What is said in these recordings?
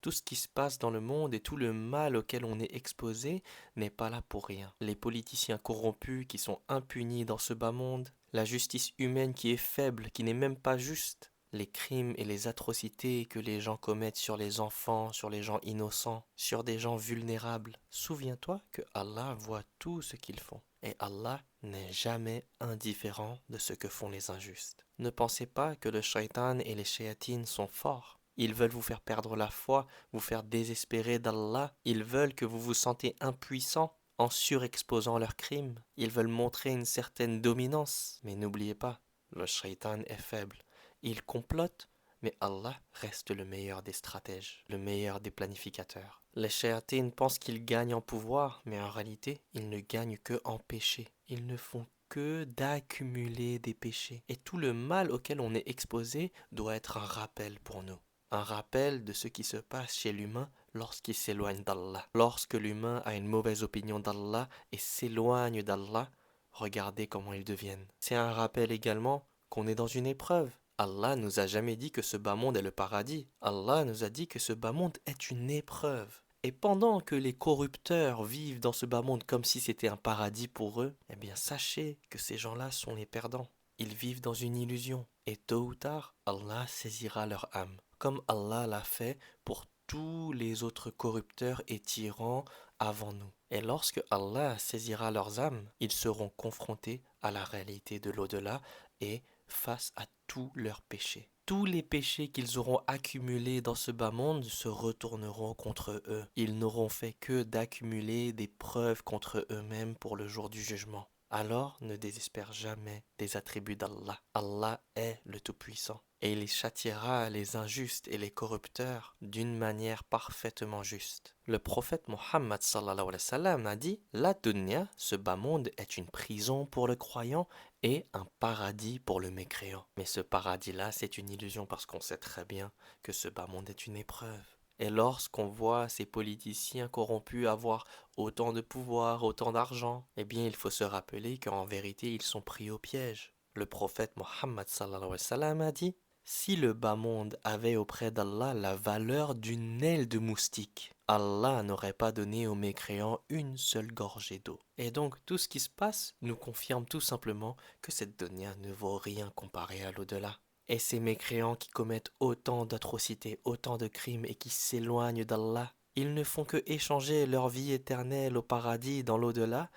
Tout ce qui se passe dans le monde et tout le mal auquel on est exposé n'est pas là pour rien. Les politiciens corrompus qui sont impunis dans ce bas monde, la justice humaine qui est faible, qui n'est même pas juste, les crimes et les atrocités que les gens commettent sur les enfants, sur les gens innocents, sur des gens vulnérables. Souviens-toi que Allah voit tout ce qu'ils font. Et Allah n'est jamais indifférent de ce que font les injustes. Ne pensez pas que le shaitan et les shayatines sont forts. Ils veulent vous faire perdre la foi, vous faire désespérer d'Allah. Ils veulent que vous vous sentez impuissant en surexposant leurs crimes. Ils veulent montrer une certaine dominance. Mais n'oubliez pas, le shaitan est faible. Il complote, mais Allah reste le meilleur des stratèges, le meilleur des planificateurs. Les shayatines pensent qu'ils gagnent en pouvoir, mais en réalité, ils ne gagnent que en péché. Ils ne font que d'accumuler des péchés. Et tout le mal auquel on est exposé doit être un rappel pour nous. Un rappel de ce qui se passe chez l'humain lorsqu'il s'éloigne d'Allah. Lorsque l'humain a une mauvaise opinion d'Allah et s'éloigne d'Allah, regardez comment ils deviennent. C'est un rappel également qu'on est dans une épreuve. Allah nous a jamais dit que ce bas monde est le paradis. Allah nous a dit que ce bas monde est une épreuve. Et pendant que les corrupteurs vivent dans ce bas monde comme si c'était un paradis pour eux, eh bien sachez que ces gens-là sont les perdants. Ils vivent dans une illusion. Et tôt ou tard, Allah saisira leur âme. Comme Allah l'a fait pour tous les autres corrupteurs et tyrans avant nous. Et lorsque Allah saisira leurs âmes, ils seront confrontés à la réalité de l'au-delà et face à tous leurs péchés. Tous les péchés qu'ils auront accumulés dans ce bas monde se retourneront contre eux. Ils n'auront fait que d'accumuler des preuves contre eux-mêmes pour le jour du jugement. Alors ne désespère jamais des attributs d'Allah. Allah est le Tout-Puissant et il châtiera les injustes et les corrupteurs d'une manière parfaitement juste. Le prophète Mohammed sallallahu alayhi wa sallam a dit: La dunya, ce bas monde, est une prison pour le croyant et un paradis pour le mécréant. Mais ce paradis-là, c'est une illusion parce qu'on sait très bien que ce bas monde est une épreuve. Et lorsqu'on voit ces politiciens corrompus avoir autant de pouvoir, autant d'argent, eh bien il faut se rappeler qu'en vérité ils sont pris au piège. Le prophète Mohammed sallallahu alayhi wa sallam a dit: Si le bas monde avait auprès d'Allah la valeur d'une aile de moustique, Allah n'aurait pas donné aux mécréants une seule gorgée d'eau. Et donc tout ce qui se passe nous confirme tout simplement que cette dunya ne vaut rien comparé à l'au-delà. Et ces mécréants qui commettent autant d'atrocités, autant de crimes et qui s'éloignent d'Allah, ils ne font que échanger leur vie éternelle au paradis dans l'au-delà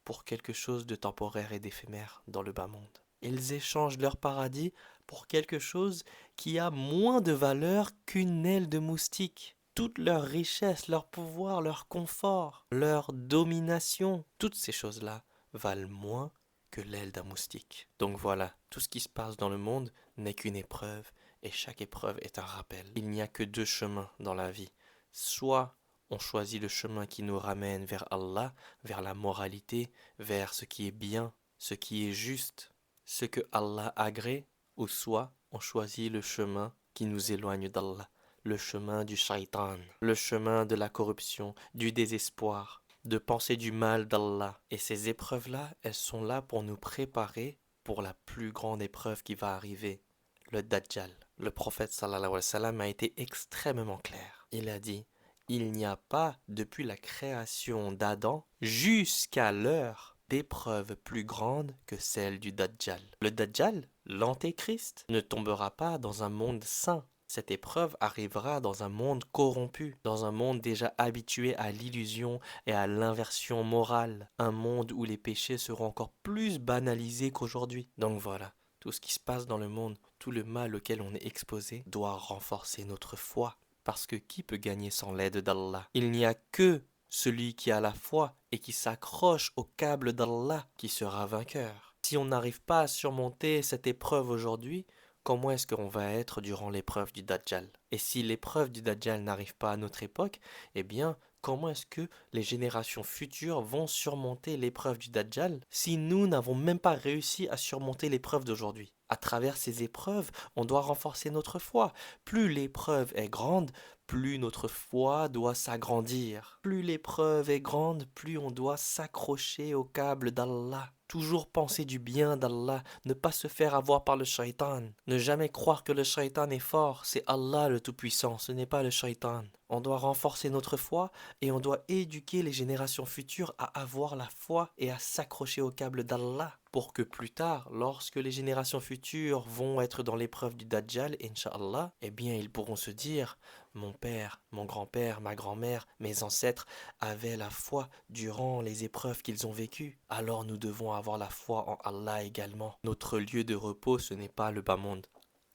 pour quelque chose de temporaire et d'éphémère dans le bas monde. Ils échangent leur paradis pour quelque chose qui a moins de valeur qu'une aile de moustique. Toute leur richesse, leur pouvoir, leur confort, leur domination, toutes ces choses-là valent moins que l'aile d'un moustique. Donc voilà, tout ce qui se passe dans le monde n'est qu'une épreuve, et chaque épreuve est un rappel. Il n'y a que deux chemins dans la vie. Soit on choisit le chemin qui nous ramène vers Allah, vers la moralité, vers ce qui est bien, ce qui est juste, ce que Allah agrée, ou soit on choisit le chemin qui nous éloigne d'Allah, le chemin du shaitan, le chemin de la corruption, du désespoir, de penser du mal d'Allah. Et ces épreuves-là, elles sont là pour nous préparer pour la plus grande épreuve qui va arriver, le Dajjal. Le prophète sallallahu alayhi wa sallam a été extrêmement clair. Il a dit: il n'y a pas, depuis la création d'Adam jusqu'à l'heure, d'épreuve plus grande que celle du Dajjal. Le Dajjal, l'antéchrist, ne tombera pas dans un monde saint. Cette épreuve arrivera dans un monde corrompu, dans un monde déjà habitué à l'illusion et à l'inversion morale, un monde où les péchés seront encore plus banalisés qu'aujourd'hui. Donc voilà, tout ce qui se passe dans le monde, tout le mal auquel on est exposé, doit renforcer notre foi. Parce que qui peut gagner sans l'aide d'Allah? Il n'y a que celui qui a la foi et qui s'accroche au câble d'Allah qui sera vainqueur. Si on n'arrive pas à surmonter cette épreuve aujourd'hui, comment est-ce qu'on va être durant l'épreuve du Dajjal? Et si l'épreuve du Dajjal n'arrive pas à notre époque, eh bien, comment est-ce que les générations futures vont surmonter l'épreuve du Dajjal si nous n'avons même pas réussi à surmonter l'épreuve d'aujourd'hui? À travers ces épreuves, on doit renforcer notre foi. Plus l'épreuve est grande, plus notre foi doit s'agrandir. Plus l'épreuve est grande, plus on doit s'accrocher au câble d'Allah. Toujours penser du bien d'Allah, ne pas se faire avoir par le shaitan. Ne jamais croire que le shaitan est fort, c'est Allah le Tout-Puissant, ce n'est pas le shaitan. On doit renforcer notre foi et on doit éduquer les générations futures à avoir la foi et à s'accrocher au câble d'Allah pour que plus tard, lorsque les générations futures vont être dans l'épreuve du Dajjal, Inch'Allah, eh bien ils pourront se dire mon père, mon grand-père, ma grand-mère, mes ancêtres avaient la foi durant les épreuves qu'ils ont vécues. Alors nous devons avoir la foi en Allah également. Notre lieu de repos, ce n'est pas le bas monde.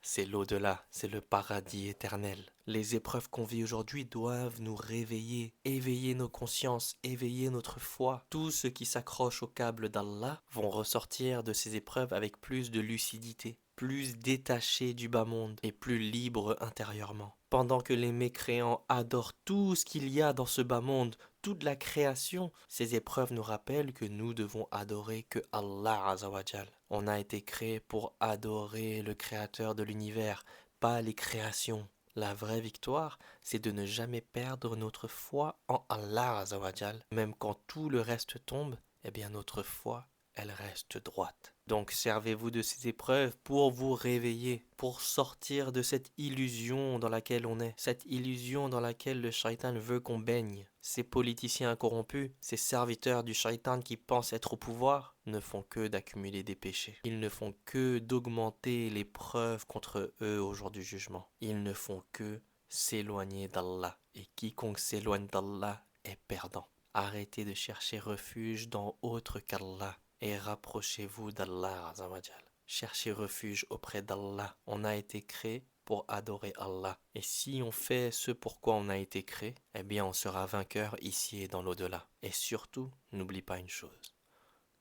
C'est l'au-delà, c'est le paradis éternel. Les épreuves qu'on vit aujourd'hui doivent nous réveiller, éveiller nos consciences, éveiller notre foi. Tous ceux qui s'accrochent au câble d'Allah vont ressortir de ces épreuves avec plus de lucidité, plus détachés du bas monde et plus libres intérieurement. Pendant que les mécréants adorent tout ce qu'il y a dans ce bas monde, toute la création, ces épreuves nous rappellent que nous devons adorer que Allah Azawajal. On a été créé pour adorer le créateur de l'univers, pas les créations. La vraie victoire, c'est de ne jamais perdre notre foi en Allah Azawajal. Même quand tout le reste tombe, eh bien notre foi, elle reste droite. Donc servez-vous de ces épreuves pour vous réveiller, pour sortir de cette illusion dans laquelle on est, cette illusion dans laquelle le shaitan veut qu'on baigne. Ces politiciens corrompus, ces serviteurs du shaitan qui pensent être au pouvoir, ne font que d'accumuler des péchés. Ils ne font que d'augmenter les preuves contre eux au jour du jugement. Ils ne font que s'éloigner d'Allah. Et quiconque s'éloigne d'Allah est perdant. Arrêtez de chercher refuge dans autre qu'Allah et rapprochez-vous d'Allah Azawajal. Cherchez refuge auprès d'Allah. On a été créé pour adorer Allah. Et si on fait ce pourquoi on a été créé, eh bien on sera vainqueur ici et dans l'au-delà. Et surtout, n'oublie pas une chose.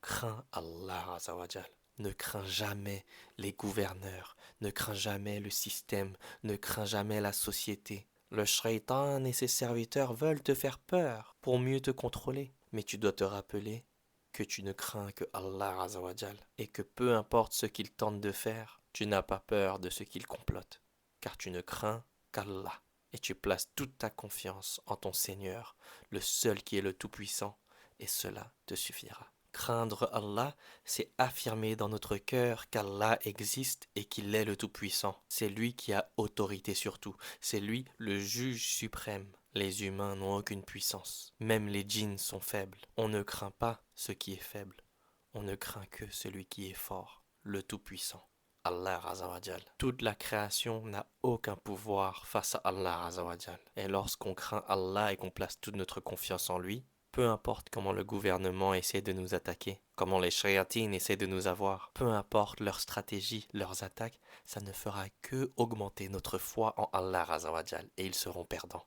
Crains Allah Azawajal. Ne crains jamais les gouverneurs, ne crains jamais le système, ne crains jamais la société. Le shaitan et ses serviteurs veulent te faire peur pour mieux te contrôler. Mais tu dois te rappeler que tu ne crains que Allah Azawajal et que peu importe ce qu'il tente de faire, tu n'as pas peur de ce qu'il complote, car tu ne crains qu'Allah et tu places toute ta confiance en ton Seigneur, le seul qui est le Tout-Puissant, et cela te suffira. Craindre Allah, c'est affirmer dans notre cœur qu'Allah existe et qu'il est le Tout-Puissant. C'est lui qui a autorité sur tout, c'est lui le juge suprême. Les humains n'ont aucune puissance, même les djinns sont faibles. On ne craint pas ce qui est faible, on ne craint que celui qui est fort, le Tout-Puissant. Allah Azawajal. Toute la création n'a aucun pouvoir face à Allah Azawajal. Et lorsqu'on craint Allah et qu'on place toute notre confiance en lui, peu importe comment le gouvernement essaie de nous attaquer, comment les shayatines essaient de nous avoir, peu importe leur stratégie, leurs attaques, ça ne fera que augmenter notre foi en Allah Azawajal et ils seront perdants.